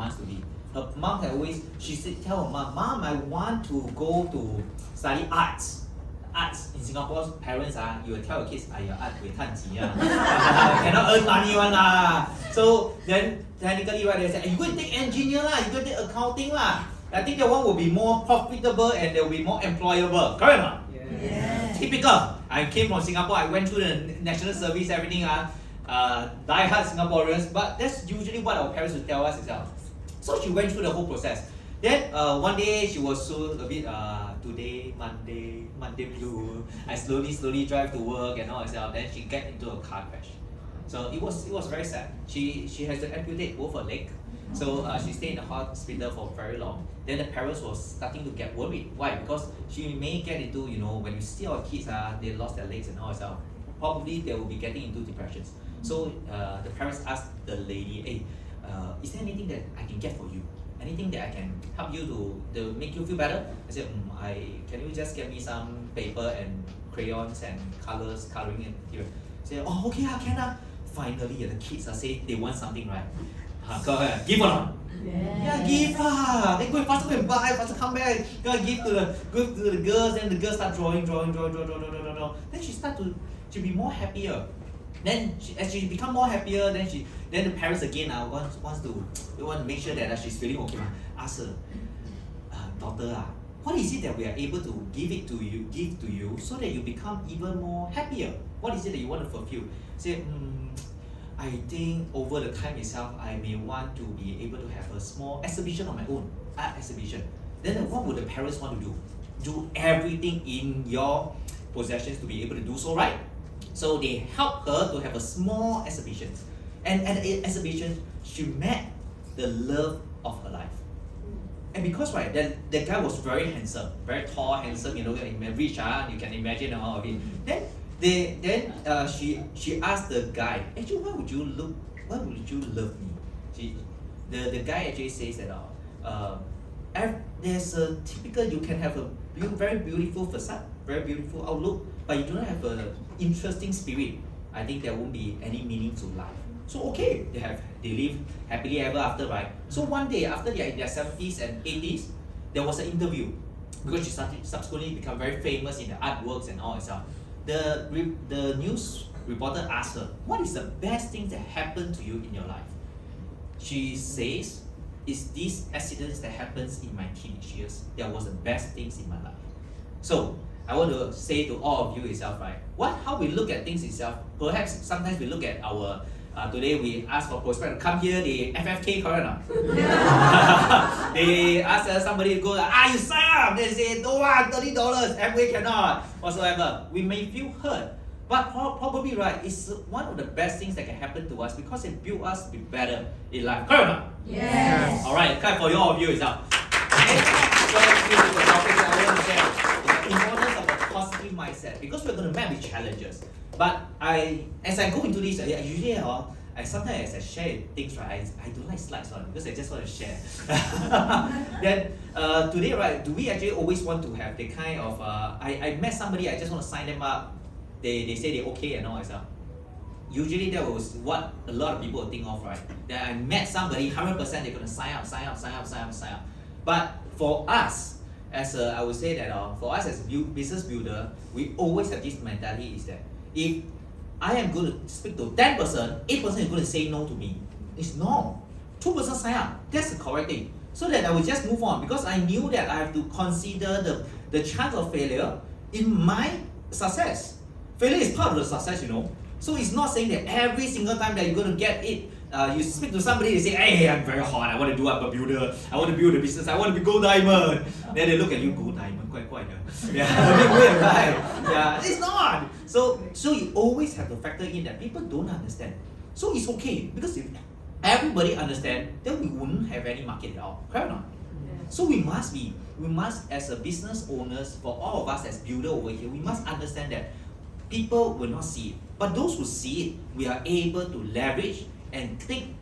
wants to be. Her mom had always, she said, tell her mom, I want to go to study arts. Arts in Singapore's parents you will tell your kids, your art will cannot earn money one lah. So then technically right, they say, you go and take engineer lah, you go and take accounting lah. I think that one will be more profitable and they will be more employable. Correct or not? Yes. Typical. I came from Singapore, I went through the national service, everything die-hard Singaporeans, but that's usually what our parents will tell us itself. So she went through the whole process. Then one day she was so a bit today Monday blue. I slowly drive to work and all that. Then she get into a car crash. So it was very sad. She has to amputate both her leg. So she stayed in the hospital for very long. Then the parents was starting to get worried. Why? Because she may get into, when you see our kids they lost their legs and all that. Probably they will be getting into depressions. So the parents asked the lady, hey, is there anything that I can get for you? Anything that I can help you to make you feel better? I said, can you just get me some paper and crayons and coloring it here? Say, oh, okay, can. Finally, the kids say they want something, right? Go ahead, give or not? Yeah, give lah. They go faster, go and buy, faster come back. Go give to the girls, then the girls start drawing. Then she start to be more happier. Then as she become more happier, then the parents again want to make sure that she's feeling okay. Ask her, daughter, what is it that we are able to give to you so that you become even more happier? What is it that you want to fulfill? Say, I think over the time itself, I may want to be able to have a small exhibition of my own, art exhibition. Then what would the parents want to do? Do everything in your possessions to be able to do so, right? So they helped her to have a small exhibition. And at the exhibition, she met the love of her life. And because that guy was very handsome, very tall, handsome, rich, you can imagine all of it. Then she asked the guy, actually, why would you love me? The guy actually says that there's a typical, you can have a very beautiful facade, very beautiful outlook, but you do not have an interesting spirit. I think there won't be any meaning to life. So okay, they live happily ever after, right? So one day after they are in their 70s and 80s, there was an interview because she subsequently become very famous in the artworks and all that stuff. The news reporter asked her, what is the best thing that happened to you in your life? She says, it's these accidents that happens in my teenage years that was the best things in my life. So I want to say to all of you itself, right? How we look at things itself, perhaps sometimes we look at our today we ask for prospect to come here, the FFK, correct or not? They ask somebody to go, you sign up. They say, no, $30, Amway cannot, whatsoever. We may feel hurt, but probably, right, it's one of the best things that can happen to us because it builds us to be better in life, correct or not? Yes. All right, clap for all of you itself. Okay, so this is the topic that I want to share. The importance of a positive mindset, because we're going to meet with challenges. But as I go into this, usually sometimes as I share things, right, I don't like slides because I just want to share. Then today, right, do we actually always want to have the kind of I met somebody, I just want to sign them up. They say they're okay and all that stuff. Usually that was what a lot of people think of, right? That I met somebody, 100% they're going to sign up. But for us, I would say that for us as a business builder, we always have this mentality is that if I am going to speak to 10%, 8% is going to say no to me. It's no. 2% sign up. That's the correct thing. So that I will just move on because I knew that I have to consider the chance of failure in my success. Failure is part of the success, So it's not saying that every single time that you're going to get it, you speak to somebody, they say, hey, I'm very hot, I want to do up a builder, I want to build a business, I want to be gold diamond. Then they look at you, gold diamond, quite. Yeah, a bit weird, right? Yeah, it's not. So you always have to factor in that people don't understand. So it's okay, because if everybody understand, then we wouldn't have any market at all, correct or not? So we must as a business owners, for all of us as builder over here, we must understand that people will not see it. But those who see it, we are able to leverage and take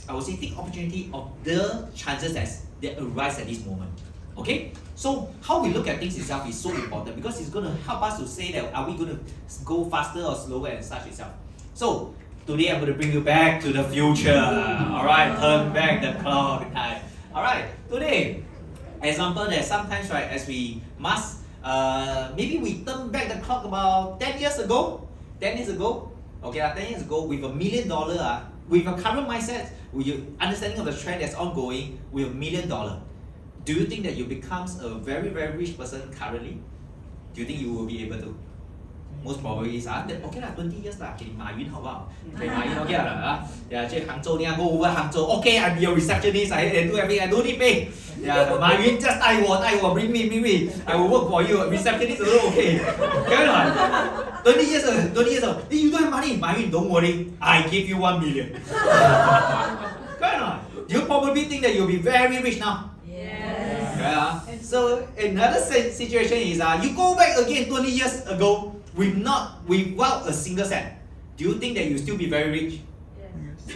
opportunity of the chances that arise at this moment. Okay? So how we look at things itself is so important because it's going to help us to say that are we going to go faster or slower and such itself. So Today I'm going to bring you back to the future. Alright, turn back the clock in time. Alright, today, example that sometimes, right, as we must, maybe we turn back the clock about 10 years ago. 10 years ago, okay, 10 years ago, with $1 million, with a current mindset, with your understanding of the trend that's ongoing, with $1 million, do you think that you become a very, very rich person currently? Do you think you will be able to? Most probably is okay 20 years 给你马云好不好？给马云 OK 了去杭州go over 杭州 OK I be a receptionist I do everything I don't need pay 马云 just 带我 bring me I will work for you receptionist also OK 可以了 20 years you don't have money 马云 don't worry I give you 1 million 可以了 you probably think that you'll be very rich now yeah. So another situation is you go back again 20 years ago without a single cent. Do you think that you'll still be very rich? Yes.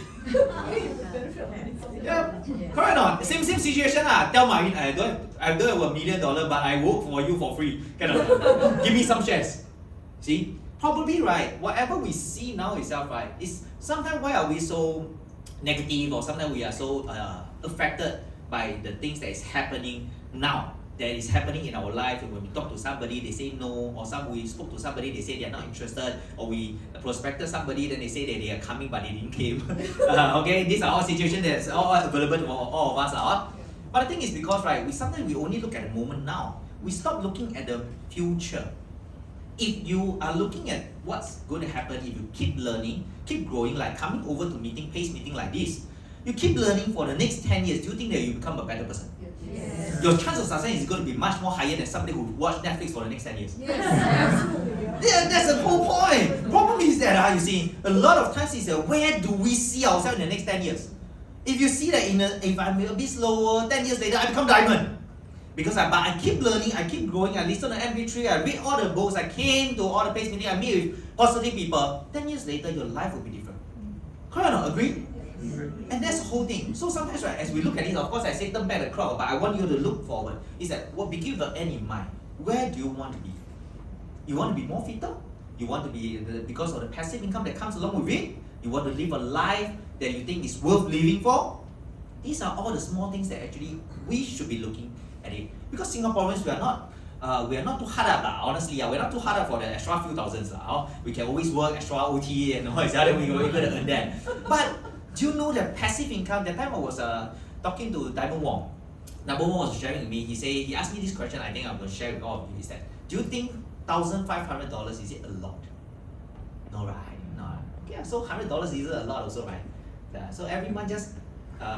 Yeah, correct or not? Same situation Tell Ma Yun, I don't have $1 million, but I work for you for free. Give me some shares. See, probably right. Whatever we see now itself, right, is sometimes why are we so negative, or sometimes we are so affected by the things that is happening now. That is happening in our life. When we talk to somebody, they say no, or we spoke to somebody, they say they are not interested, or we prospected somebody, then they say that they are coming but they didn't came. Okay, these are all situations that's all available to all of us. But the thing is because right, sometimes we only look at the moment now. We stop looking at the future. If you are looking at what's going to happen, if you keep learning, keep growing, like coming over to PACE meeting like this, you keep learning for the next 10 years, do you think that you become a better person? Yes. Your chance of success is going to be much more higher than somebody who watch Netflix for the next 10 years. Yes, absolutely. Yeah, that's the whole point. Problem is that you see, a lot of times is where do we see ourselves in the next 10 years? If you see that if I'm a bit slower, 10 years later I become diamond. Because I keep learning, I keep growing, I listen to MP3, I read all the books, I came to all the PACE meetings, I meet with positive people. 10 years later, your life will be different. Correct or not? Agree? And that's the whole thing. So sometimes, right, as we look at it, of course, I say turn back the clock, but I want you to look forward. Is that what begin with the end in mind? Where do you want to be? You want to be more fitter? You want to be because of the passive income that comes along with it? You want to live a life that you think is worth living for? These are all the small things that actually we should be looking at it. Because Singaporeans, we are not too hard up, honestly. We're not too hard up for the extra few thousands. We can always work extra OT and all that, we will able to earn that. But do you know that passive income? That time I was talking to Diamond Wong. Diamond Wong was sharing with me. He asked me this question. I think I'm going to share with all of you. Is that do you think $1,500 is it a lot? No, right? No. Yeah. So $100 is a lot also, right? Yeah, so every month just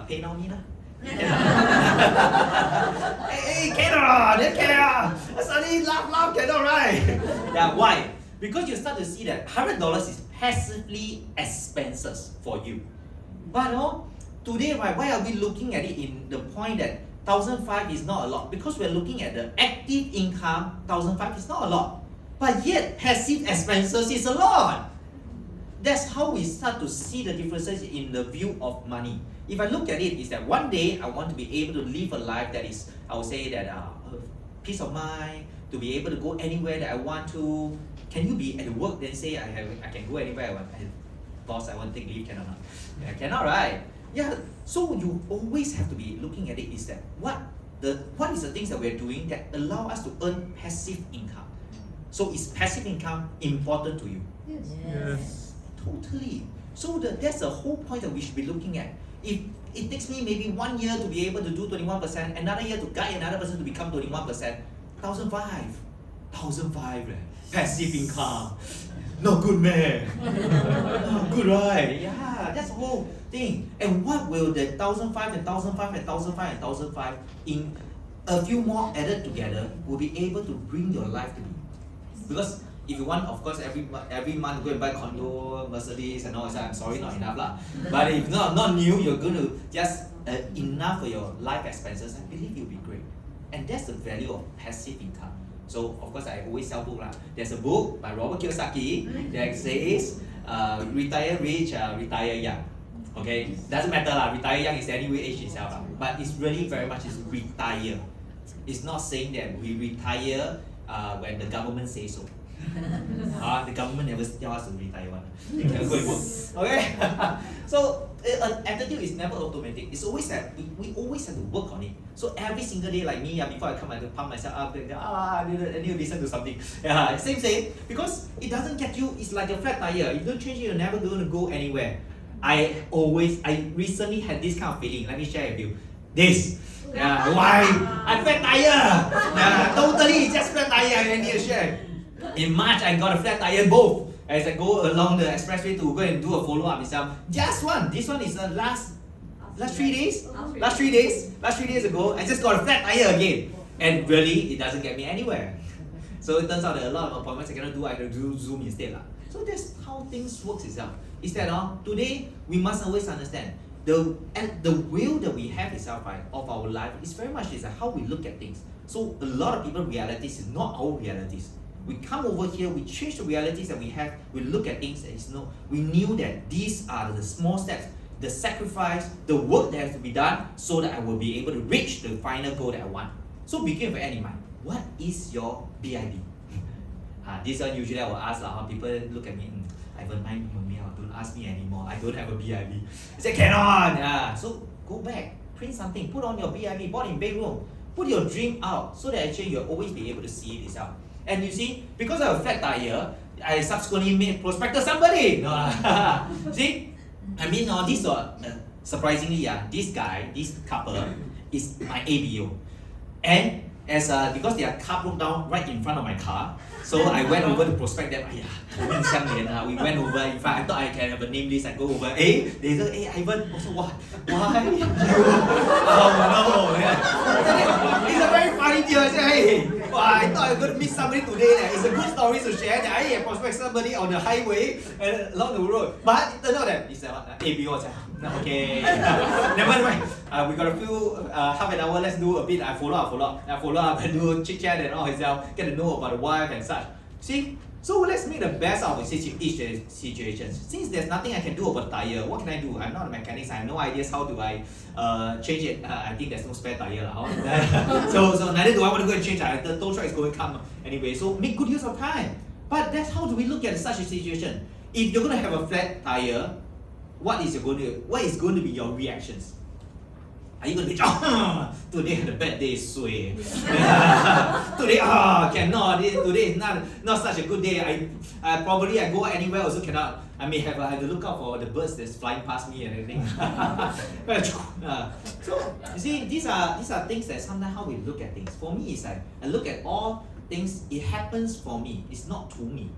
pay now me lah. Hey, cannot, they cannot. Suddenly laugh, cannot, right? Yeah, why? Because you start to see that $100 is passively expenses for you. But today, right, why are we looking at it in the point that 1,500 is not a lot? Because we're looking at the active income, 1,500 is not a lot. But yet, passive expenses is a lot. That's how we start to see the differences in the view of money. If I look at it, is that one day I want to be able to live a life that is, I would say that peace of mind, to be able to go anywhere that I want to. Can you be at work then say I can go anywhere I want? Boss, I want to take leave, cannot. Yeah, cannot, right? Yeah. So you always have to be looking at it. Is that what is the things that we're doing that allow us to earn passive income? So is passive income important to you? Yes. Totally. So that's the whole point that we should be looking at. If it takes me maybe 1 year to be able to do 21%, another year to guide another person to become 21%, 1,500, passive income. Not good, man. Not good, right? Yeah, that's the whole thing. And what will the 1,500 and 1,500 and 1,500 and 1,500 in a few more added together will be able to bring your life to be? Because if you want, of course, every month go and buy condo, Mercedes and all that, I'm sorry, not enough lah. But if not new, you're going to just enough for your life expenses, I believe you'll be great. And that's the value of passive income. So of course I always sell book lah. There's a book by Robert Kiyosaki that says retire rich, retire young. Okay, doesn't matter lah. Retire young is anyway age itself lah. But it's really very much is retire. It's not saying that we retire when the government says so. The government never tell us to retire one. You can go and work. Okay? So an attitude is never automatic. It's always that we always have to work on it. So every single day, like me, before I come, I have to pump myself up. I need to listen to something. Yeah, same. Because it doesn't get you. It's like a flat tire. If you don't change it, you're never going to go anywhere. I recently had this kind of feeling. Let me share with you. This. Yeah, why? I flat tire. Yeah, totally just flat tire. I need to share. In March, I got a flat tire both. As I go along the expressway to go and do a follow-up itself. Just one. This one is the last 3 days. Last 3 days ago, I just got a flat tire again. And really, it doesn't get me anywhere. So it turns out that a lot of appointments I cannot do, I can do Zoom instead. So that's how things work itself. Is that today, we must always understand the will that we have itself, right, of our life is very much is how we look at things. So a lot of people's realities is not our realities. We come over here, we change the realities that we have, we look at things and we knew that these are the small steps, the sacrifice, the work that has to be done so that I will be able to reach the final goal that I want. So begin with any mind. What is your BIB? This one usually I will ask people look at me, I don't mind me, don't ask me anymore, I don't have a BIB. I say cannot. So go back, print something, put on your BIB, bought in bedroom, put your dream out so that actually you'll always be able to see it itself. And you see, because I have a flat tire, I subsequently made prospector somebody. See, I mean, this surprisingly, this couple is my ABO, and as because their car broke down right in front of my car, so I went over to prospect them. We went over. In fact, I thought I can have a name list. I go over. They say, Ivan. Also, what? Why? Oh no! Yeah. It's a very funny deal. I say, hey. I thought I was going to meet somebody today. It's a good story to share. That I prospect somebody on the highway and along the road. But it turned out that it's ABO. Okay. Never mind. We got a few half an hour. Let's do a bit. I follow up and do chit chat and all itself. Get to know about the wife and such. See. So let's make the best out of each situation. Since there's nothing I can do about tire, what can I do? I'm not a mechanic. I have no ideas how do I change it. I think there's no spare tire. So neither do I want to go and change it. The tow truck is going to come anyway. So make good use of time. But that's how do we look at such a situation. If you're going to have a flat tire, what is going to be your reactions? Are you going to be, today had a bad day, sway. Today, cannot. Today is not such a good day. I probably I go anywhere also cannot. I may have to look out for the birds that's flying past me and everything. So you see, these are things that sometimes how we look at things. For me, it's like I look at all things. It happens for me. It's not to me.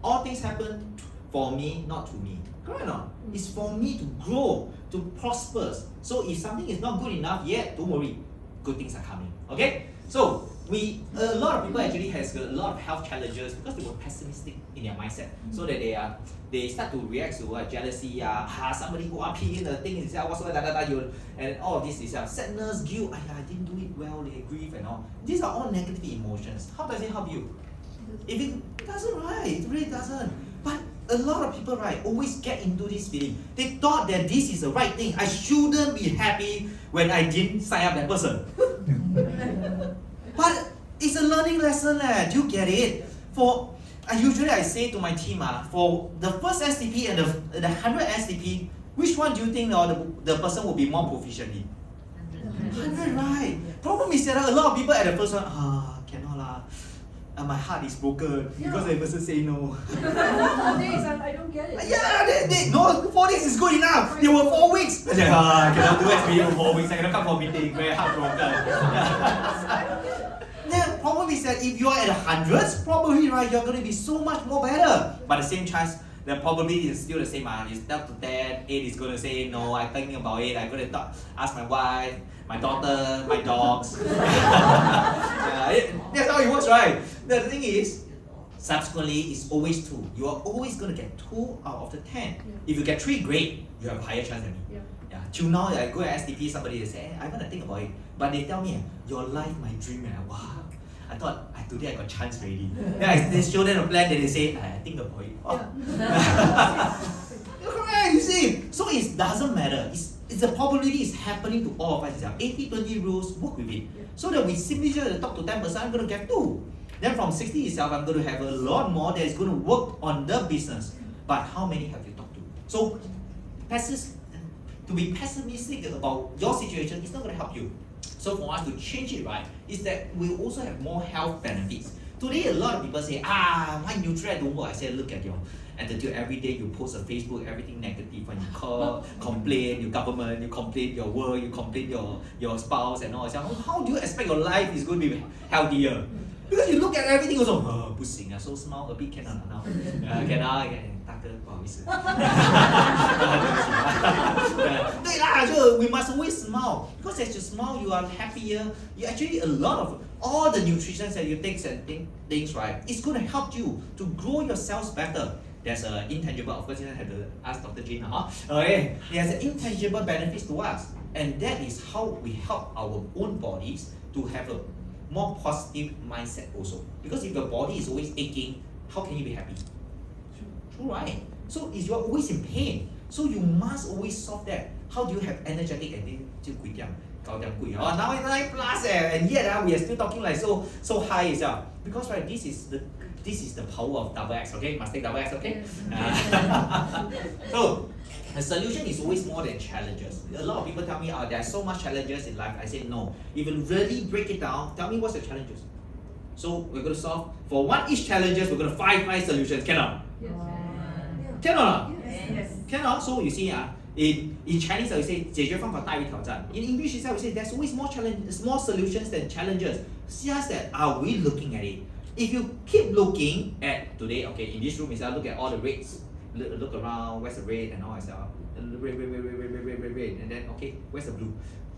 All things happen for me, not to me. Correct or not? It's for me to grow, to prosper. So if something is not good enough yet, don't worry. Good things are coming. Okay? So a lot of people actually has a lot of health challenges because they were pessimistic in their mindset. So that they start to react to jealousy, somebody go up here, the thing is whatsoever, and all of this is sadness, guilt, I didn't do it well, they grieve and all. These are all negative emotions. How does it help you? If it doesn't, right? It really doesn't. But a lot of people, right, always get into this feeling. They thought that this is the right thing. I shouldn't be happy when I didn't sign up that person. But it's a learning lesson. Do you get it? Usually I say to my team, for the first STP and the 100 STP, which one do you think the person will be more proficient in? 100, right? Problem is that a lot of people at the first one, cannot lah. My heart is broken because the person say no. 4 days, I don't get it. Yeah, no, 4 days is good enough. They were 4 weeks. I said, I cannot do SPA for 4 weeks. I cannot come for meeting. Very heartbroken. The problem is that if you are at the hundreds, probably right, you're going to be so much more better. But the same chance, the probability is still the same. It's up to 10, 8 is going to say no. I'm thinking about it. I'm going to ask my wife, my daughter, my dogs. That's how it works, right? The thing is, subsequently, it's always 2. You are always going to get 2 out of the 10. Yeah. If you get 3, great. You have a higher chance than me. Yeah. Till now, I go at STP, somebody say, I'm going to think about it. But they tell me, your life, my dream. Wow. I thought, today I got chance already. Then I show them a plan, then they say, I think about it. Correct, you see. So it doesn't matter. it's the probability is happening to all of us. 80-20 rules, work with it. So that we simply just talk to 10%, I'm going to get 2. Then from 60 itself, I'm going to have a lot more that is going to work on the business. But how many have you talked to? So to be pessimistic about your situation is not going to help you. So for us to change it, right, is that we also have more health benefits. Today, a lot of people say, my Nutri don't work. I say, look at your attitude. Every day you post on Facebook, everything negative, and you call, complain your government, you complain your work, you complain your spouse and all. I say, how do you expect your life is going to be healthier? Because you look at everything also, 不行啊 so smile a bit can now. Cannot, 大哥不好意思。对啦，就 we must always smile because as you smile you are happier. You actually a lot of all the nutrition that you take and things right, it's going to help you to grow your cells better. There's an intangible, of course you have to ask Dr. Jin, okay. There's an intangible benefits to us, and that is how we help our own bodies to have a more positive mindset also. Because if your body is always aching, how can you be happy? True, right? So if you're always in pain, so you must always solve that. How do you have energetic and then 就贵掉 now it's 9 plus and yet we are still talking like so high itself. Because right, this is the power of double X, okay? Must take double X, okay? So the solution is always more than challenges. A lot of people tell me, there are so much challenges in life. I say no. If you really break it down, tell me what's the challenges. So we're going to solve for each challenges. We're going to find solutions. Cannot? Yes. Cannot? Yes. Cannot. So you see, in Chinese we say 解决方法大于挑战. In English itself we say there's always more solutions than challenges. It's just that are we looking at it? If you keep looking at today, okay, in this room itself, look at all the reds. Look around, where's the red and all that stuff. Red, and then okay, where's the blue?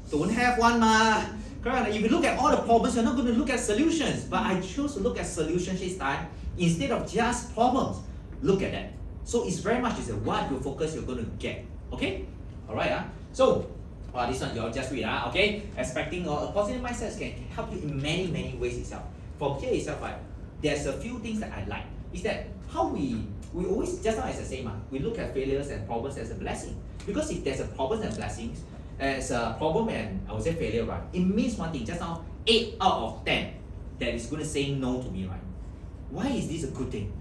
Don't have one ma. Correct. If you look at all the problems, you're not going to look at solutions. But I chose to look at solutions this time instead of just problems. Look at that. So it's very much is what you focus you're going to get. Okay? Alright, so this one you'll just read, okay? Expecting a positive mindset can help you in many ways itself. From here itself, right, there's a few things that I like. Is that how we always, just now as I say, we look at failures and problems as a blessing. Because if there's a problem and blessings, as a problem and I would say failure, right, it means one thing. Just now, 8 out of 10 that is going to say no to me, right? Why is this a good thing?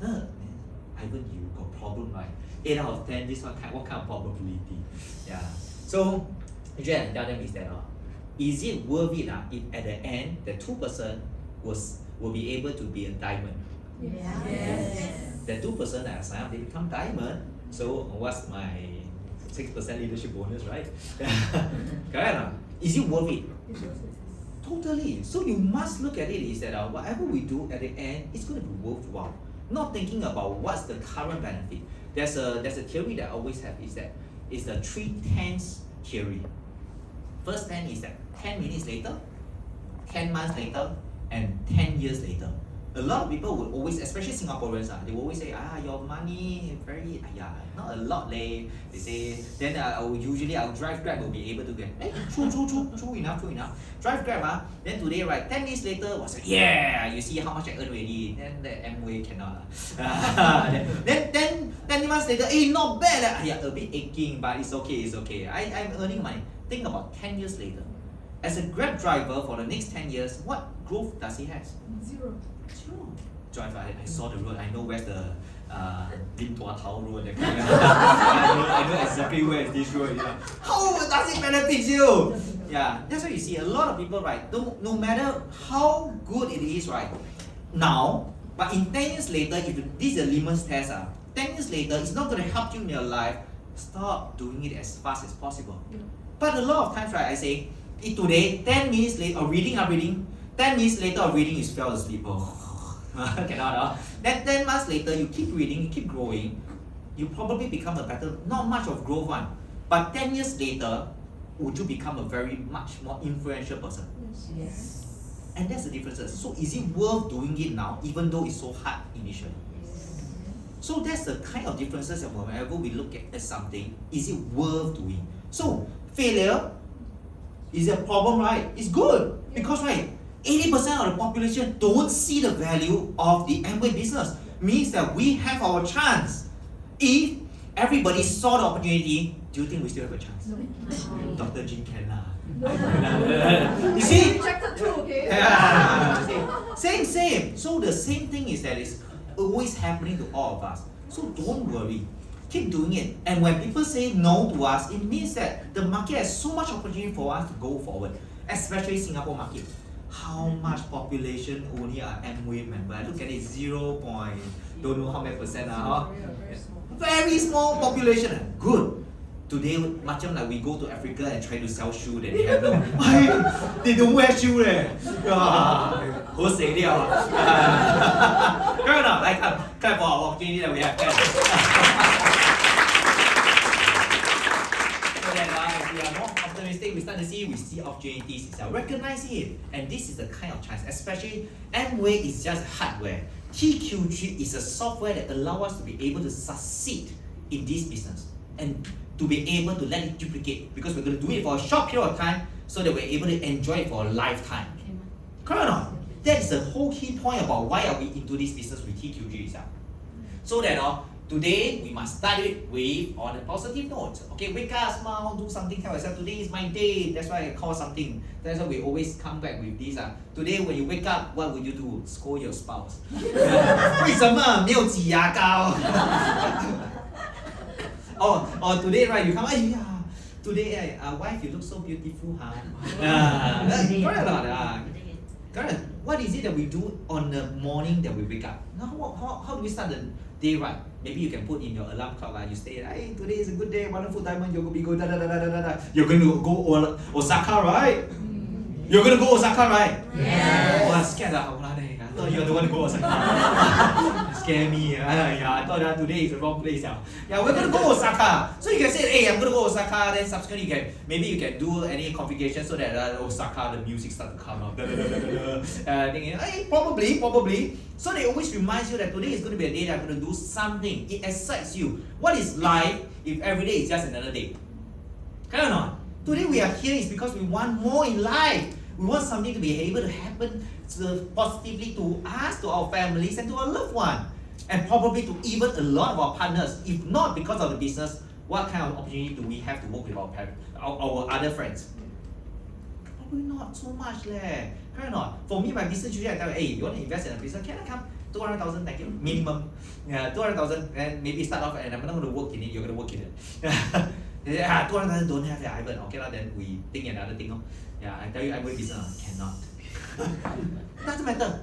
Ivan, you got problem, right? 8 out of 10, this one, what kind of probability? Yeah. So, usually I tell them is that, is it worth it if at the end, the 2% will be able to be a diamond? Yes. The 2% that I sign up, they become diamond. So, what's my 6% leadership bonus, right? Correct? Is it worth it? Totally. So you must look at it is that whatever we do at the end, it's going to be worthwhile. Not thinking about what's the current benefit. There's a theory that I always have is that it's the 3 10s theory. First 10 is that 10 minutes later, 10 months later, and 10 years later. A lot of people will always, especially Singaporeans, they will always say, your money very, not a lot leh. They say, then usually I'll drive Grab will be able to get, true enough. Drive Grab, then today, right, 10 minutes later, was like, yeah, you see how much I earn already. Then the Amway cannot. then 10 months later, not bad. A bit aching, but it's okay. I'm earning money. Think about 10 years later. As a Grab driver for the next 10 years, what growth does he have? Zero. Drive, I saw the road. I know where's the Lim Tua Tao road. I know exactly where is this road. How does it benefit you? Yeah, that's why you see a lot of people, right? No matter how good it is, right? Now, but in 10 years later, if this is a litmus test, 10 years later, it's not going to help you in your life. Stop doing it as fast as possible. But a lot of times, right? I say, today, 10 minutes later, or reading, 10 minutes later of reading, you fell asleep. Cannot. Then 10 months later, you keep reading, you keep growing, you probably become a better, not much of growth one. But 10 years later, would you become a very much more influential person? Yes. And that's the difference. So is it worth doing it now, even though it's so hard initially? So that's the kind of differences that whenever we look at something, is it worth doing? So failure is a problem, right? It's good because, right, 80% of the population don't see the value of the Amway business. Means that we have our chance. If everybody saw the opportunity, do you think we still have a chance? No. Dr. Jin can lah. You see? Rejected too, okay? Yeah. Same. So the same thing is that it's always happening to all of us. So don't worry. Keep doing it. And when people say no to us, it means that the market has so much opportunity for us to go forward, especially Singapore market. How much population only are Amway member? I look at it, 0. Don't know how many percent are. Very small population. Good. Today, macam like we go to Africa and try to sell shoe, then they have no. They don't wear shoe leh. Who say they are? Correct or not? Like kind of opportunity that we have. So that if we are more optimistic, we start to see opportunities itself. Recognize it, and this is the kind of chance. Especially Amway is just hardware. TQG is a software that allows us to be able to succeed in this business and to be able to let it duplicate, because we're going to do it for a short period of time so that we're able to enjoy it for a lifetime. Correct or not? That is the whole key point about why are we into this business with TQG itself. So that today we must start it with on a positive note. Okay, wake up, smile, do something, tell yourself today is my day. That's why I call something. That's why we always come back with this. Today when you wake up, what would you do? Scold your spouse. 为什么没有挤牙膏? or today, right, you come, today, wife, you look so beautiful, huh? Correct or not? Correct. What is it that we do on the morning that we wake up? Now, how do we start the day, right? Maybe you can put in your alarm clock, you say, hey, today is a good day, wonderful diamond, you're going to be good, You're going to go Osaka, right? You're going to go Osaka, right? Yes. Oh, I'm scared. I thought you're the one to go Osaka. Scare me. I thought today is the wrong place. Yeah, we're going to go Osaka. So you can say, hey, I'm going to go Osaka. Then subsequently, maybe you can do any configuration so that Osaka, the music start to come out. Thinking, hey, probably. So they always remind you that today is going to be a day that I'm going to do something. It excites you. What is life if every day is just another day? Correct or not? Today we are here is because we want more in life. We want something to be able to happen positively to us, to our families, and to our loved one. And probably to even a lot of our partners. If not because of the business, what kind of opportunity do we have to work with our other friends? Probably not so much leh. Correct or not? For me, my business usually I tell you, hey, you want to invest in a business? Can I come? 200,000, thank you, minimum. Yeah, 200,000, and maybe start off, and I'm not going to work in it, you're going to work in it. 200,000 don't have, Ivan. Okay, then we think another thing. Yeah, I tell you, I will business, cannot. Doesn't matter.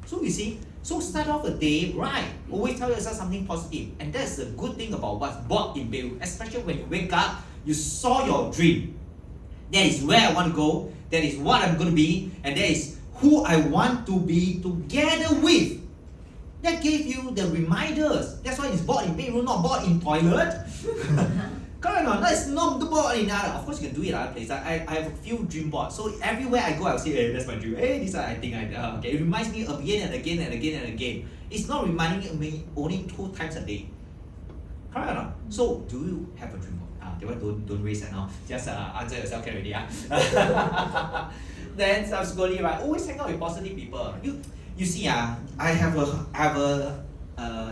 So you see, so start off a day right. Always tell yourself something positive, and that's the good thing about what's bought in Beirut. Especially when you wake up, you saw your dream. That is where I want to go. That is what I'm going to be, and that is who I want to be together with. That gave you the reminders. That's why it's bought in bedroom, not bought in toilet. Correct or not? That's not bought in other. Of course, you can do it other places. I have a few dream boards. So everywhere I go, I'll say, hey, that's my dream. Hey, this one I think okay. It reminds me again and again and again and again. It's not reminding me only 2 times a day. Correct or not? So, do you have a dream board? Don't raise it now. Just answer yourself already. Then subsequently, right, always hang out with positive people. You see, I have a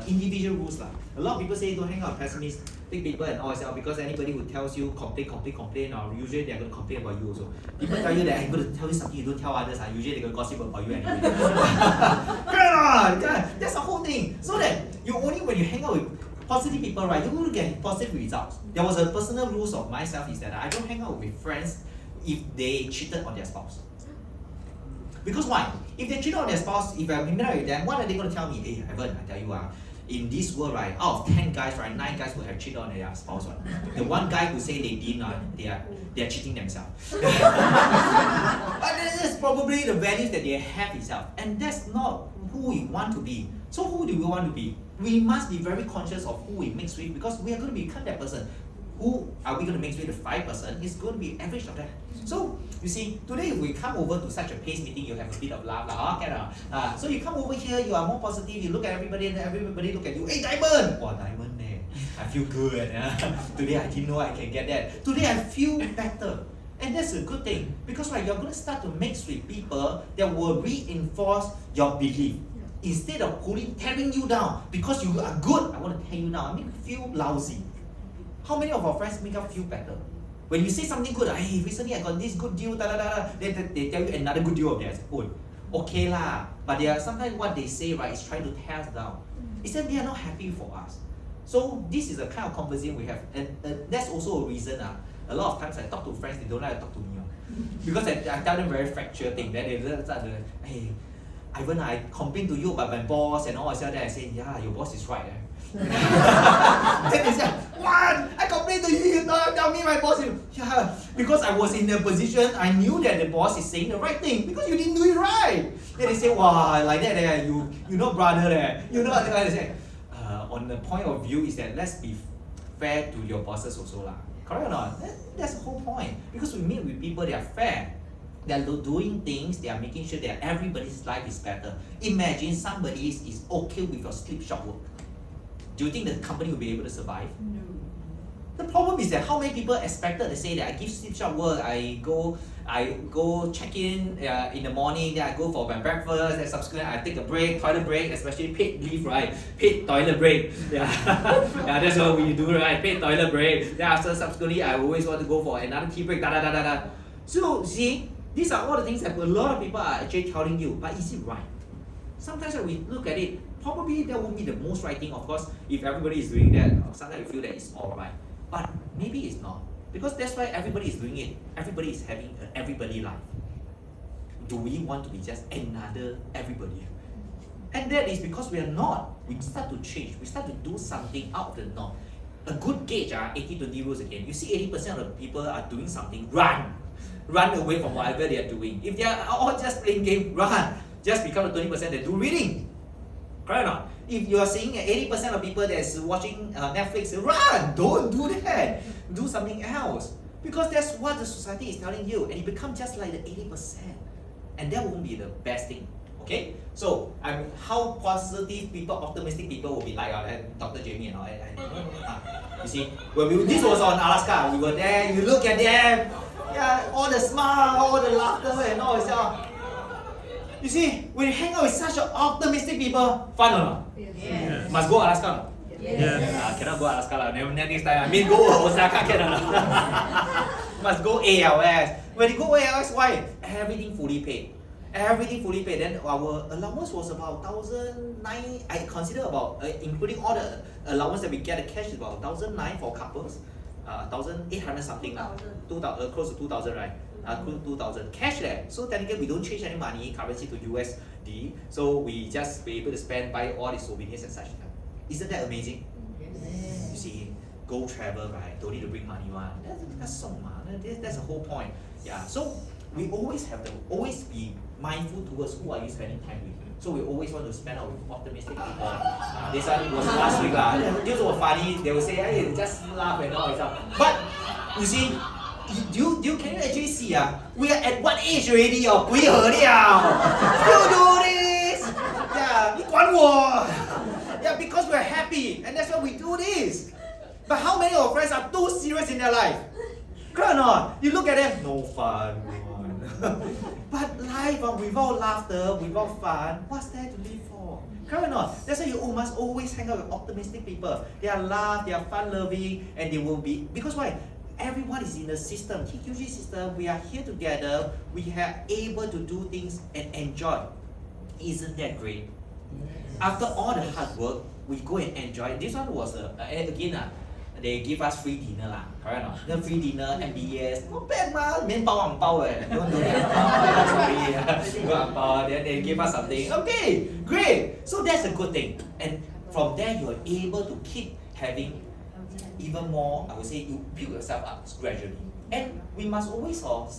individual rules lah. A lot of people say don't hang out with pessimistic people and all that because anybody who tells you complain, or usually they're going to complain about you also. People tell you that I'm going to tell you something you don't tell others, usually they're going to gossip about you anyway. That's the whole thing. So that you only when you hang out with positive people, right, you're going to get positive results. There was a personal rules of myself is that I don't hang out with friends if they cheated on their spouse. Because why? If they cheat on their spouse, if I'm married with them, what are they going to tell me? Hey, Evan, I tell you, in this world, right, out of 10 guys, right, 9 guys will have cheated on their spouse. Right? The one guy who say they didn't, they are cheating themselves. But that's probably the values that they have itself. And that's not who we want to be. So who do we want to be? We must be very conscious of who we mix with because we are going to become that person. Who are we going to mix with? The 5% is going to be average of that. So you see, today if we come over to such a pace meeting, you have a bit of laugh. So you come over here, you are more positive. You look at everybody, and everybody look at you. Hey, diamond! Oh, diamond, I feel good. Today I didn't know I can get that. Today I feel better, and that's a good thing because right, you're going to start to mix with people that will reinforce your belief. Instead of tearing you down because you are good, I want to tear you down. I make you feel lousy. How many of our friends make us feel better? When you say something good, hey, recently I got this good deal, then they tell you another good deal of theirs. Oh, okay lah. But sometimes what they say, right, is trying to tear us down. It's that they are not happy for us. So this is the kind of conversation we have. And that's also a reason. A lot of times I talk to friends, they don't like to talk to me. Because I tell them very factual thing. Then they start to, hey, Ivan, I complain to you about my boss and all that. Then I say, yeah, your boss is right. Then they say, what? I complain to you, you tell me my boss is, yeah, because I was in the position, I knew that the boss is saying the right thing because you didn't do it right. Then they say, wow, like that, you know, brother, you know, they say, on the point of view is that let's be fair to your bosses also lah. Correct or not? That's the whole point. Because we meet with people, they are fair. They are doing things, they are making sure that everybody's life is better. Imagine somebody is okay with your sleep shop work. Do you think the company will be able to survive? No. The problem is that how many people expected to say that I give sleep shop work, I go check in the morning, then I go for my breakfast, then subsequently I take a break, toilet break, especially paid leave, right? Paid toilet break. Yeah, yeah, that's what we do, right? Paid toilet break. Then after subsequently I always want to go for another tea break, So see, these are all the things that a lot of people are actually telling you, but is it right? Sometimes when we look at it, probably that won't be the most right thing. Of course, if everybody is doing that, sometimes you feel that it's alright. But maybe it's not. Because that's why everybody is doing it. Everybody is having an everybody life. Do we want to be just another everybody? And that is because we are not. We start to change. We start to do something out of the norm. A good gauge, 80-20 rules again. You see 80% of the people are doing something, run. Run away from whatever they are doing. If they are all just playing game, run. Just become the 20% that do reading. Correct or not? If you are seeing 80% of people that's watching Netflix, run! Don't do that. Do something else. Because that's what the society is telling you. And it becomes just like the 80%. And that won't be the best thing. Okay? So, how positive people, optimistic people will be like Dr. Jamie and all. You see, this was on Alaska. We were there, you look at them. Yeah, all the smile, all the laughter and all that. You see, when you hang out with such optimistic people, fun or not? Yes. Must go Alaska? Yes. Cannot go Alaska. Next time, go Osaka, cannot. Must go ALS. When you go ALS, why? Everything fully paid. Everything fully paid. Then our allowance was about 1,009. I consider about, including all the allowance that we get, the cash is about 1,009 for couples. 1,800 something. 2,000, close to 2,000, right? 2,000 cash there. So technically we don't change any money, currency to USD. So we just be able to spend, buy all the souvenirs and such. Isn't that amazing? Yes. You see, go travel, right? Don't need to bring money, one. That's that's the whole point. Yeah. So we always have to be mindful towards who are you spending time with. So we always want to spend out with optimistic people. This one was last week lah. This was funny. They will say, hey, just laugh and all that. But you see, can you actually see we are at what age already? 鬼和了 Still do this. Yeah, 你管我 Yeah, because we're happy and that's why we do this. But how many of our friends are too serious in their life? Correct or not? You look at them, no fun. But life without laughter, without fun, what's there to live for? Correct or not? That's why you must always hang out with optimistic people. They are laugh, they are fun-loving, and they will be, because why? Everyone is in the system, TQG system. We are here together. We are able to do things and enjoy. Isn't that great? After all the hard work, we go and enjoy. This one was again they give us free dinner lah. Correct or not? The free dinner, MBS, not bad ma. 面包 ang bao Don't do that. Sorry, go ang bao. Then they give us something. Okay, great. So that's a good thing. And from there you are able to keep having even more, I would say, you build yourself up gradually. And we must always stop,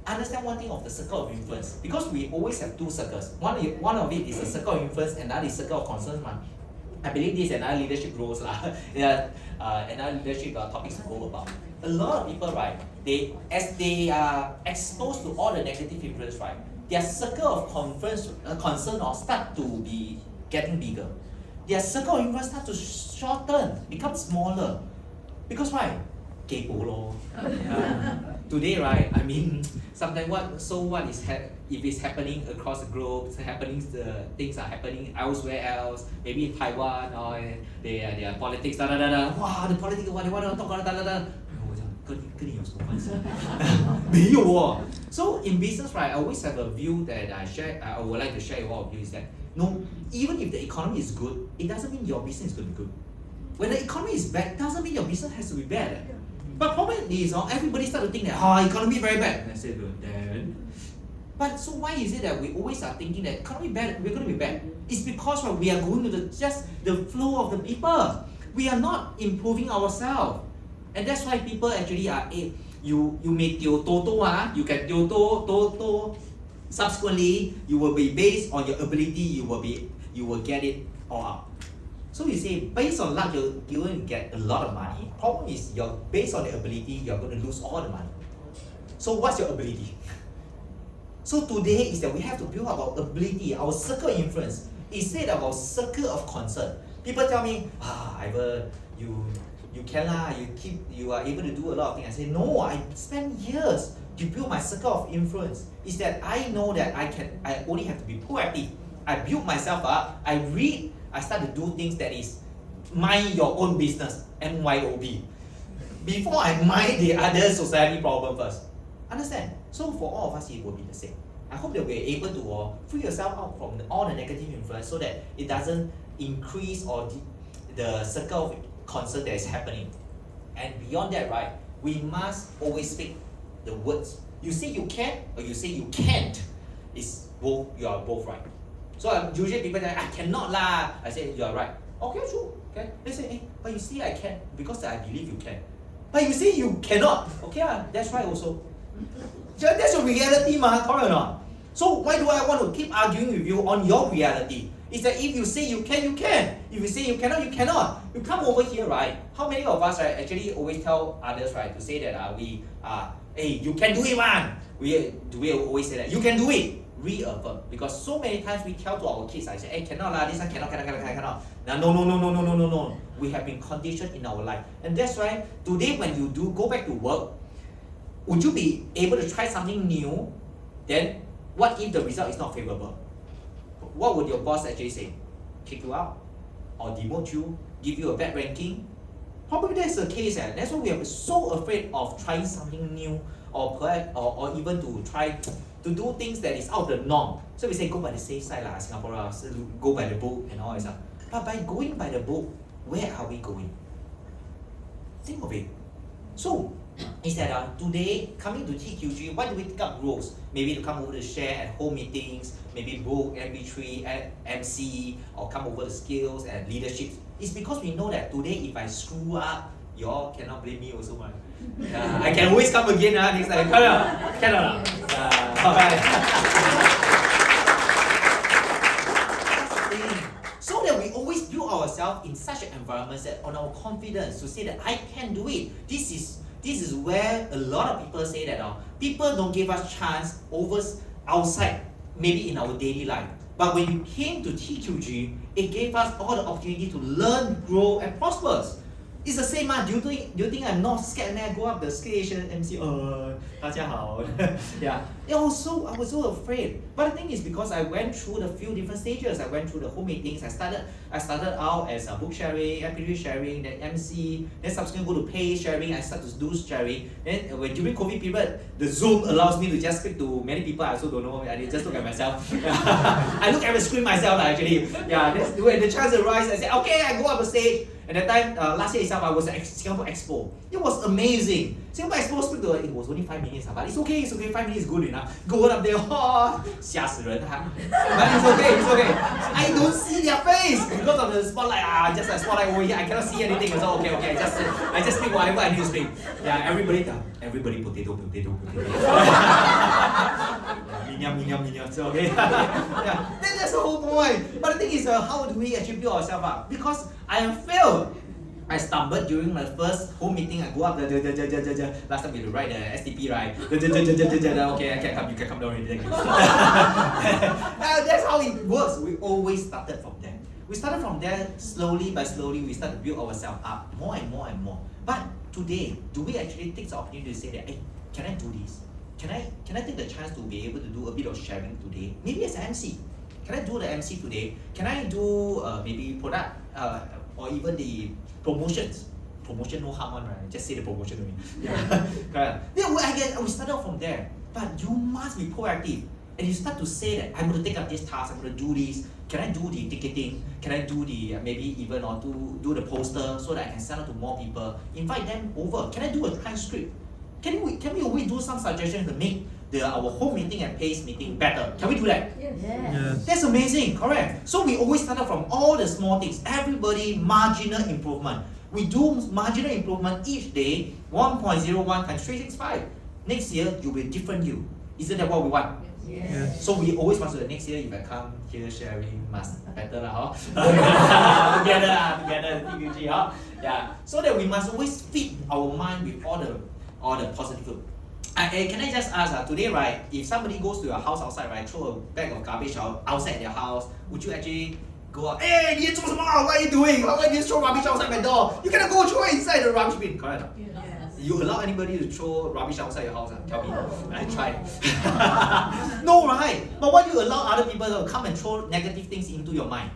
understand one thing of the circle of influence. Because we always have two circles. One of it is a circle of influence, and another is circle of concerns. I believe this is another leadership roles. Another leadership topics to go about. A lot of people, right, as they are exposed to all the negative influence, right, their circle of concern start to be getting bigger. Their circle of influence start to shorten, become smaller. Because why? kaypoh lor. Yeah. Today, right? I mean, sometimes what is if it's happening across the globe, things are happening elsewhere else, maybe in Taiwan or their politics, da da da da. Wow, the politics, what they want to talk about, da da da. 跟你有什么关系？没有哦。So in business, right, I always have a view that I would like to share with all of you is that no, even if the economy is good, it doesn't mean your business is going to be good. When the economy is bad, doesn't mean your business has to be bad. But problem is, everybody start to think that economy very bad. And I say, then. But so why is it that we always are thinking that economy bad, we're going to be bad? It's because we are going to just the flow of the people. We are not improving ourselves. And that's why people actually are, you may toto, you can toto, subsequently you will be based on your ability, you will get it all out. So you say based on luck you're going to get a lot of money. Problem is based on the ability you're going to lose all the money. So what's your ability? So today is that we have to build up our ability, our circle of influence, instead of our circle of concern. People tell me, Ivan, you can lah, you are able to do a lot of things. I say no, I spent years to build my circle of influence. Is that I know that I only have to be proactive. I build myself up, I read, I start to do things that is mind your own business, MYOB. Before I mind the other society problem first. Understand? So for all of us it will be the same. I hope that we are able to free yourself out from all the negative influence so that it doesn't increase or the circle of concern that is happening. And beyond that, right, we must always speak the words. You say you can or you say you can't. It's both, you are both right. So usually people say, I cannot lah. I say, you are right. Okay, sure. Okay. They say, but you see I can because I believe you can. But you say you cannot. Okay, that's right also. That's your reality, correct or not? So why do I want to keep arguing with you on your reality? It's that if you say you can, you can. If you say you cannot, you cannot. You come over here, right? How many of us, right, actually always tell others, right, to say that hey, you can do it, man. Do we always say that? You can do it. Reaffirm. Because so many times we tell to our kids, I say, hey, cannot lah, this one cannot. Now, no. We have been conditioned in our life. And that's why today when you do go back to work, would you be able to try something new? Then what if the result is not favorable? What would your boss actually say? Kick you out? Or demote you? Give you a bad ranking? Probably that's the case. That's why we are so afraid of trying something new or even to try to do things that is out of the norm. So we say go by the safe side, Singaporeans, go by the book and all that stuff. But by going by the book, where are we going? Think of it. So, is that today, coming to TQG, why do we take up roles? Maybe to come over to share at home meetings, maybe book, MP3, MC, or come over the skills and leadership. It's because we know that today, if I screw up, you all cannot blame me also, man. I can always come again next time. Cannot. Alright. So that we always build ourselves in such an environment that on our confidence to say that I can do it. This is where a lot of people say that people don't give us chance over outside, maybe in our daily life. But when you came to TQG, it gave us all the opportunity to learn, grow, and prosper. It's the same, do you think I'm not scared and then I go up the stage and MC, 大家好. Yeah. I was so afraid. But the thing is because I went through the few different stages. I went through the home meetings. I started out as a book sharing, MP3 sharing, then MC, then subsequently go to pay sharing. I started to do sharing. Then during COVID period, the Zoom allows me to just speak to many people. I also don't know. I just look at myself. I look at the screen myself actually. Yeah. That's when the chance arises. I say, okay, I go up the stage. And that time, last year itself, I was at Singapore Expo. It was amazing. Singapore Expo it was only 5 minutes, but it's okay, 5 minutes is good enough. Go up there, 吓死人, but it's okay. I don't see their face because of the spotlight. Just a spotlight over here, I cannot see anything. So okay, I just speak whatever I need to speak. Yeah, everybody potato. Minyam. So okay. Yeah, that's the whole point. But the thing is, how do we actually build ourselves up? Because I am failed. I stumbled during my first home meeting. I go up the last time we had to write the STP, right? Okay, I can come. You can come down already. That's how it works. We always started from there. We started from there slowly by slowly. We start to build ourselves up more and more and more. But today, do we actually take the opportunity to say that, hey, can I do this? Can I take the chance to be able to do a bit of sharing today? Maybe as an MC. Can I do the MC today? Can I do maybe product or even the promotions? Promotion no harm one, right? Just say the promotion only. Yeah. Correct. Then we start out from there. But you must be proactive. And you start to say that I'm going to take up this task, I'm going to do this. Can I do the ticketing? Can I do the maybe even or do the poster so that I can send it to more people? Invite them over. Can I do a transcript? Can we always do some suggestions to make our home meeting and PACE meeting better? Can we do that? Yes. That's amazing, correct. So we always start out from all the small things. Everybody marginal improvement. We do marginal improvement each day, 1.01 times 365. Next year, you'll be a different you. Isn't that what we want? Yes. So we always want to the next year if I come here sharing must better lah, huh? together TQG, huh? Yeah. So that we must always feed our mind with all the positive food. Can I just ask today, right? If somebody goes to your house outside, right, throw a bag of garbage outside their house, would you actually go out? Hey, 你做什么? What are you doing? Why did you throw rubbish outside my door? You cannot go throw it inside the rubbish bin, correct? You allow anybody to throw rubbish outside your house? Tell me. I try. No, right? But why do you allow other people to come and throw negative things into your mind?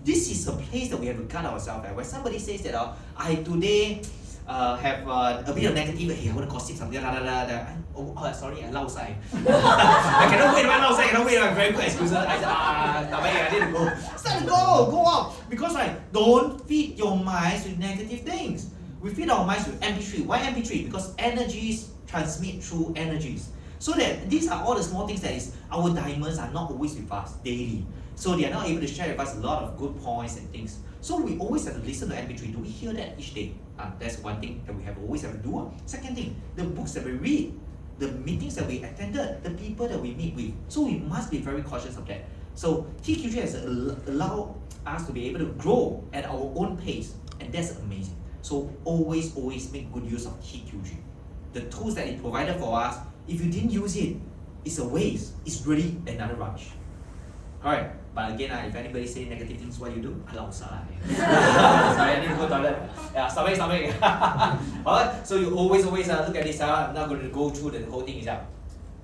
This is a place that we have to guard ourselves at. When somebody says that, I today have a bit of negative, hey, I want to gossip something, sorry, I lao sai. I cannot wait, lao sai, I cannot wait, I'm very good excuses. I need to go. Start to go out. Because don't feed your minds with negative things. We feed our minds with MP3. Why MP3? Because energies transmit through energies. So that these are all the small things that is, our diamonds are not always with us daily. So they are not able to share with us a lot of good points and things. So we always have to listen to MP3. Do we hear that each day? That's one thing that we always have to do. Second thing, the books that we read, the meetings that we attended, the people that we meet with. So we must be very cautious of that. So TQG has allowed us to be able to grow at our own pace, and that's amazing. So always make good use of TQG. The tools that it provided for us, if you didn't use it, it's a waste. It's really another rubbish. Alright, but again, if anybody say negative things, what you do? Allow Sorry, I need to go toilet. Yeah, stomach. Alright, so you always look at this. I'm not going to go through the whole thing.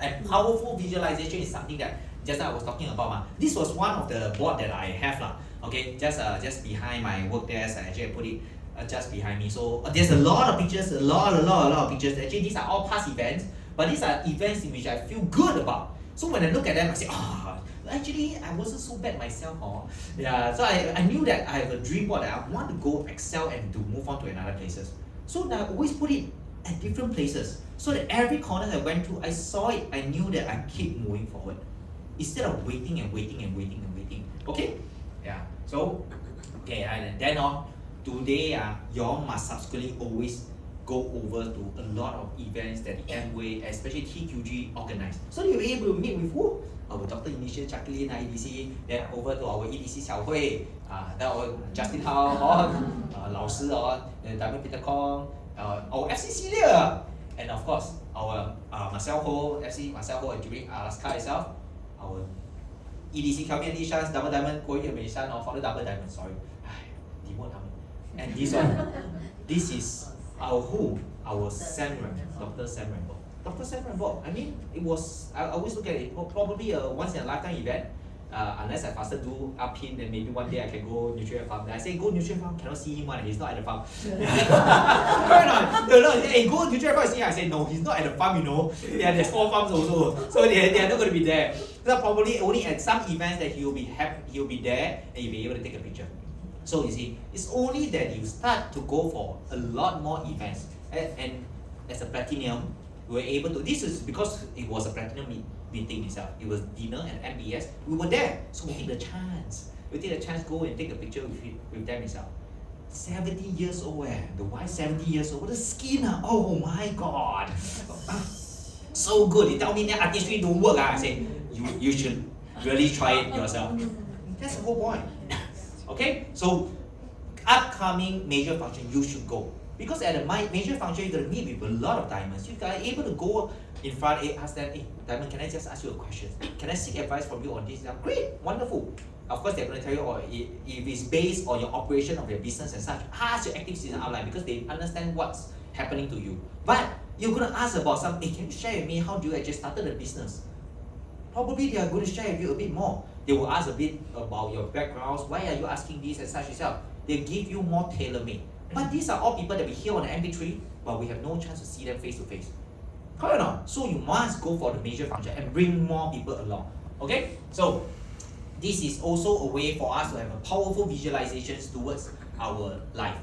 And powerful visualization is something that just now I was talking about. This was one of the board that I have. Okay, just behind my work desk. Actually, I put it just behind me. So there's a lot of pictures, a lot of pictures. Actually, these are all past events, but these are events in which I feel good about. So when I look at them, I say, actually, I wasn't so bad myself. Yeah, so I knew that I have a dream board that I want to go excel and to move on to another places. So now I always put it at different places, so that every corner I went through, I saw it, I knew that I keep moving forward. Instead of waiting. Okay? Yeah. So, okay, and then today, you all must subsequently always go over to a lot of events that the Amway, especially TQG, organize. So you'll be able to meet with who? Our Dr. Initial Jacqueline, EDC, then over to our EDC 小慧, then our Justin Hao, 老师, Diamond Peter Kong, our FC Celia, and of course, our Marcel Ho, FC Marcel Ho, and during Alaska itself, our EDC Kelvin Alicia's Double Diamond, Korean American, or Founder Double Diamond, sorry. And this one, this is our Sam Rambo, Dr. Sam Rambo. Dr. Sam Rambo, I mean, I always look at it, probably a once in a lifetime event, unless I faster do upin, then maybe one day I can go nutrient farm. Then I say, go nutrient farm, cannot see him one, he's not at the farm. Correct not? No, hey, go nutrient farm, see, I say, no, he's not at the farm, Yeah, there's 4 farms also, so they are not going to be there. So probably only at some events that he'll be there, and you'll be able to take a picture. So you see, it's only that you start to go for a lot more events. And as a platinum, we were able to, this is because it was a platinum meeting itself. It was dinner and MBS. We were there, so we take the chance. Go and take a picture with them itself. 70 years old, the wife 70 years old. What a skin, oh my God. So good. You tell me that artistry don't work, I say, you should really try it yourself. That's the whole point. Okay, so upcoming major function, you should go. Because at a major function, you're going to meet with a lot of diamonds. You are able to go in front, ask them, hey, Diamond, can I just ask you a question? Can I seek advice from you on this? Great, wonderful. of course they're going to tell you, or if it's based on your operation of your business and such, ask your active citizen outline because they understand what's happening to you. But you're going to ask about some, hey, can you share with me how do you actually started a business? Probably they are going to share with you a bit more. They will ask a bit about your backgrounds, why are you asking this and such yourself. They give you more tailor-made. But these are all people that we hear on the MP3, but we have no chance to see them face to face. Correct or not? So you must go for the major function and bring more people along. Okay? So this is also a way for us to have a powerful visualizations towards our life.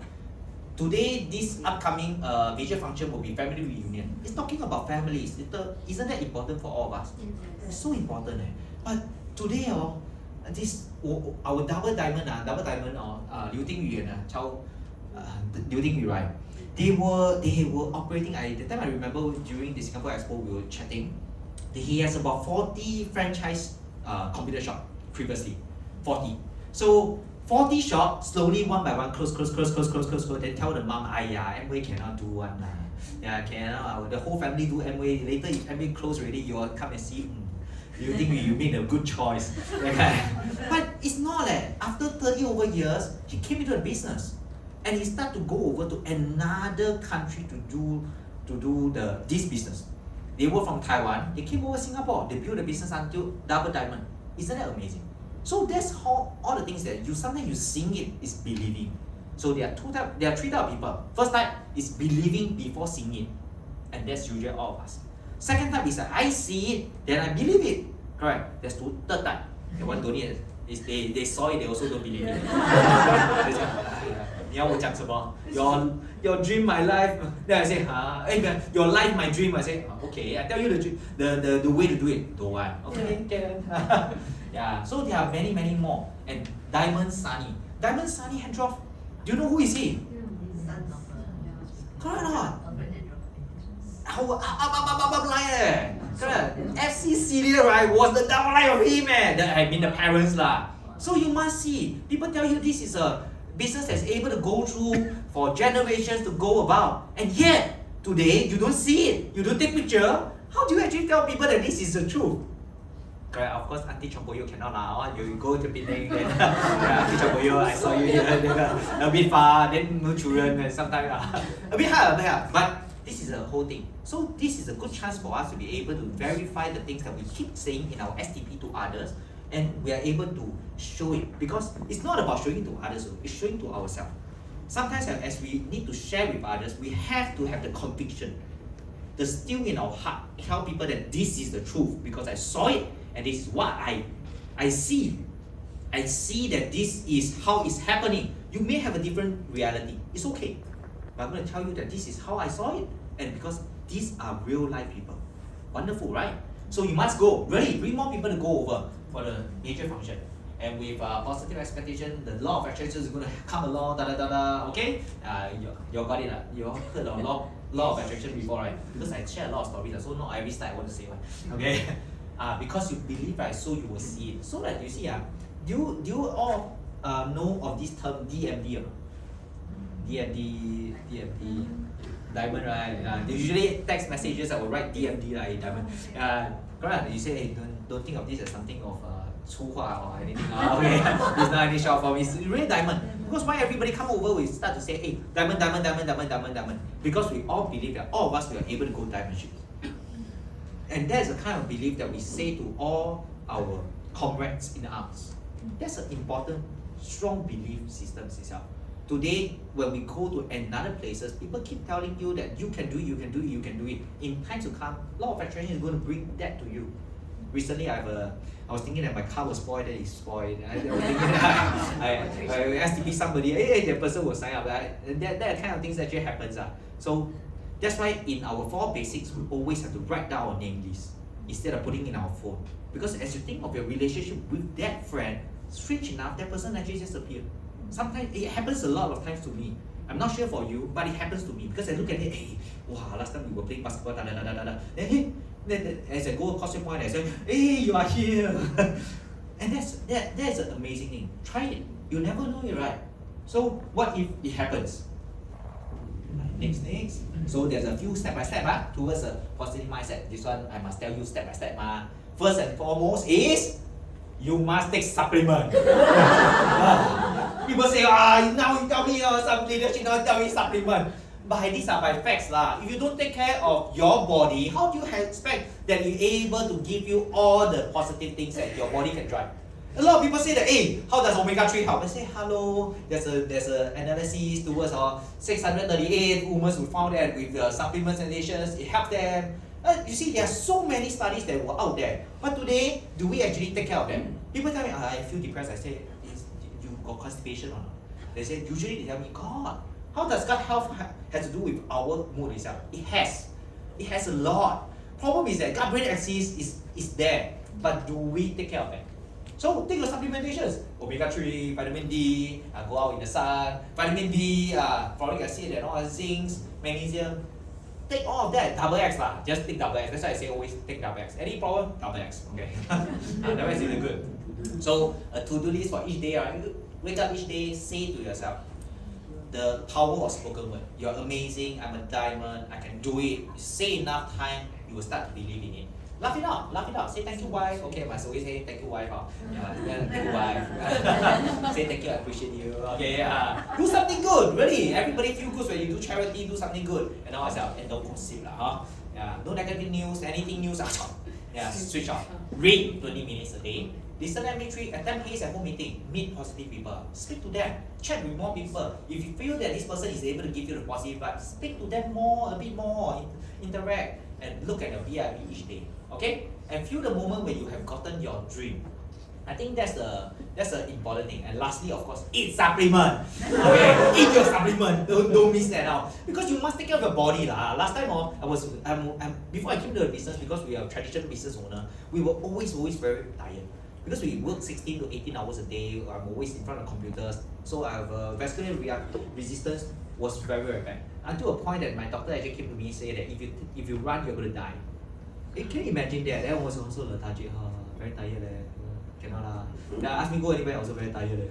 Today, this upcoming major function will be family reunion. It's talking about families. Isn't that important for all of us? It's so important. But today, this our double diamond, Liu Tingyu and Liu Tingyu, right? They were operating. The time I remember during the Singapore Expo, we were chatting. He has about 40 franchise computer shop previously, 40. So 40 shops, slowly one by one, close. Then tell the mom, Amway cannot do one. Yeah, cannot. The whole family do Amway. Later, if Amway close already, you all come and see. You think you made a good choice. But it's not. After 30 over years, he came into the business. And he started to go over to another country to do this business. They were from Taiwan. They came over Singapore. They built the business until double diamond. Isn't that amazing? So that's how all the things that sometimes you seeing it is believing. So there are three types of people. First type is believing before seeing it, and that's usually all of us. Second type is I see it, then I believe it. Correct. There's third type. The one don't need it. Is they saw it, they also don't believe it. Your dream, my life. Then I say, your life, my dream. I say, okay. I tell you the way to do it. Don't want. Okay. Yeah. So there are many more. And Diamond Sunny Hendroff. Do you know who is he? Correct or not? Correct. FC Senior, right, was the downline of him, I mean the parents lah. So you must see. People tell you this is a business that's able to go through for generations to go about, and yet today you don't see it. You don't take picture. How do you actually tell people that this is the truth? Correct. Of course, Auntie Chomboyo cannot lah. You go to Penang, then Auntie Chomboyo, I saw you here, a bit far, then no children, and sometimes a bit hard. But this is a whole thing. So this is a good chance for us to be able to verify the things that we keep saying in our STP to others, and we are able to show it, because it's not about showing it to others, it's showing to ourselves. Sometimes as we need to share with others, we have to have the conviction, the still in our heart, tell people that this is the truth because I saw it and this is what I see. I see that this is how it's happening. You may have a different reality. It's okay. But I'm going to tell you that this is how I saw it, and because these are real life people. Wonderful, right? So you must go. Really, bring more people to go over for the major function. And with positive expectation, the law of attraction is going to come along, okay? You got it, you all heard of law of attraction before, right? Because I share a lot of stories, so not every slide I want to say one. Okay? Because you believe, right, so you will see it. So that you see, do you all know of this term DMD? DMD, diamond, right? They usually text messages that will write DMD, right? Diamond. Correct. You say, hey, don't think of this as something of 粗话 or anything. Okay, it's not any short form. It's really diamond. Because why everybody come over, we start to say, hey, diamond. Because we all believe that all of us we are able to go diamond ship. And that's the kind of belief that we say to all our comrades in the arms. That's an important, strong belief system itself. Today, when we go to another places, people keep telling you that you can do it. In times to come, law of attraction is going to bring that to you. Recently, I was thinking that my car was spoiled, then it's spoiled. I was thinking I STP somebody, hey, that person will sign up. That kind of things actually happens. So that's why in our 4 basics, we always have to write down our name list instead of putting in our phone. Because as you think of your relationship with that friend, strange enough, that person actually just appeared. Sometimes it happens a lot of times to me. I'm not sure for you, but it happens to me because I look at it, hey, wow, last time we were playing basketball, then as I go across your point, I say, hey, you are here. And that's an amazing thing. Try it. You never know it, right? So what if it happens? Next. So there's a few step-by-step towards a positive mindset. This one I must tell you step-by-step. First and foremost is you must take supplement. People say, now you tell me some leadership, now you tell me supplement. But these are by facts lah. If you don't take care of your body, how do you expect that you're able to give you all the positive things that your body can drive? A lot of people say that, hey, how does omega-3 help? I say, hello, there's a analysis towards 638 women who found that with supplements and nations, it helped them. You see, there are so many studies that were out there. But today, do we actually take care of them? People tell me, I feel depressed. I say, you got constipation or not? They say, usually they tell me, God, how does gut health has to do with our mood itself? It has. It has a lot. Problem is that gut-brain axis is there, but do we take care of it? So take your supplementations, omega-3, vitamin D, go out in the sun, vitamin D, folic acid and all, zinc, magnesium. Take all of that, double X lah. Just take double X. That's why I say always take double X. Any problem? Double X. Okay. Double X is really good. So a to-do list for each day, wake up each day, say to yourself, the power of spoken word. You're amazing, I'm a diamond, I can do it. Say enough time, you will start to believe in it. Laugh it out, laugh it out. Say thank you, wife. Okay, I must always say thank you, wife. Thank you, wife. Say thank you, I appreciate you. Okay, do something good, really. Everybody feel good when you do charity, do something good. And also, and don't gossip lah, Yeah, no negative news, anything news, yeah, switch off. Read 20 minutes a day. Listen MP3, attend pace at home meeting, meet positive people, speak to them, chat with more people. If you feel that this person is able to give you the positive vibe, speak to them more, a bit more, interact, and look at the VIP each day. Okay? And feel the moment when you have gotten your dream. I think that's the important thing. And lastly, of course, eat supplement. Okay, eat your supplement. Don't miss that out. Because you must take care of your body lah. Last time before I came to the business, because we are a traditional business owner, we were always very tired. Because we work 16 to 18 hours a day, I'm always in front of computers. So I have vascular resistance was very bad. Until a point that my doctor actually came to me and said that if you run, you're going to die. Can you imagine that? That was also lethargic. Very tired. Cannot lah. Ask me go anywhere, also very tired.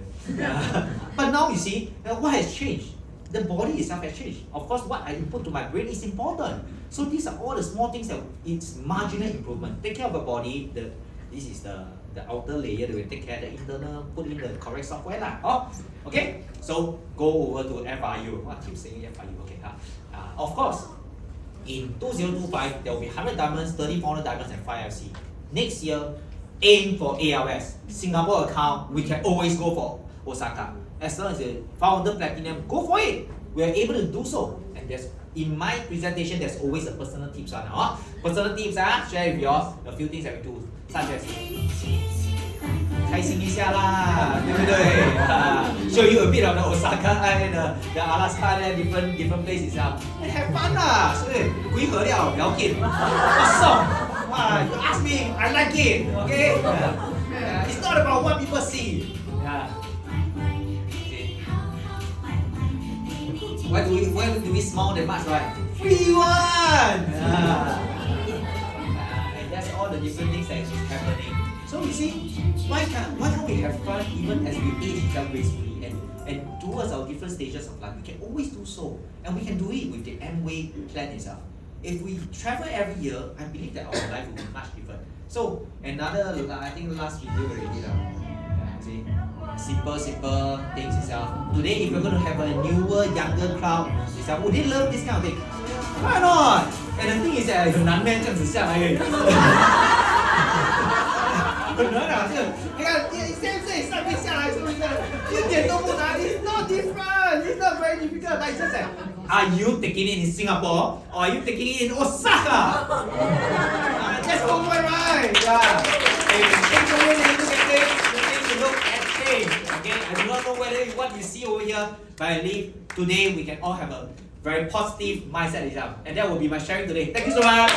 But now you see, what has changed? The body itself has changed. Of course, what I input to my brain is important. So these are all the small things that it's marginal improvement. Take care of the body. This is the outer layer that will take care of the internal, put in the correct software lah. Okay? So go over to FIU. I keep saying FIU. Okay. Of course, in 2025, there will be 100 diamonds, 30 400 diamonds, and 5 FC. Next year, aim for ALS. Singapore account, we can always go for Osaka. As long as you found the platinum, go for it. We are able to do so. And in my presentation, there's always a personal tips on. Personal tips, share with you a few things that we do. Such as 开心一下啦，对不对？Show you a bit of the Osaka and the Alaska and different places and have fun 啦，所以几何了了解，awesome，you ask me, I like it, okay? It's not about what people see. Why do we smile that much, right? Free one. And that's all the different things that is happening. So you see, why can't we have fun even as we age gracefully and towards our different stages of life? We can always do so, and we can do it with the Amway plan itself. If we travel every year, I believe that our life will be much different. So another, I think last video already see, simple things itself. Today, if you're going to have a newer, younger crowd, itself, would they love this kind of thing? Why not? And the thing is that 很难 man 这样子下来。很难啊，你看现在上面下来是不是一点都不难 ？It's not different. It's not very difficult. Like just like, are you taking it in Singapore or are you taking it in Osaka? That's the point, right? Yeah. Take away the look at things. You need to look at things. Okay. I do not know whether what you see over here, but I believe today we can all have a very positive mindset itself, and that will be my sharing today. Thank you so much.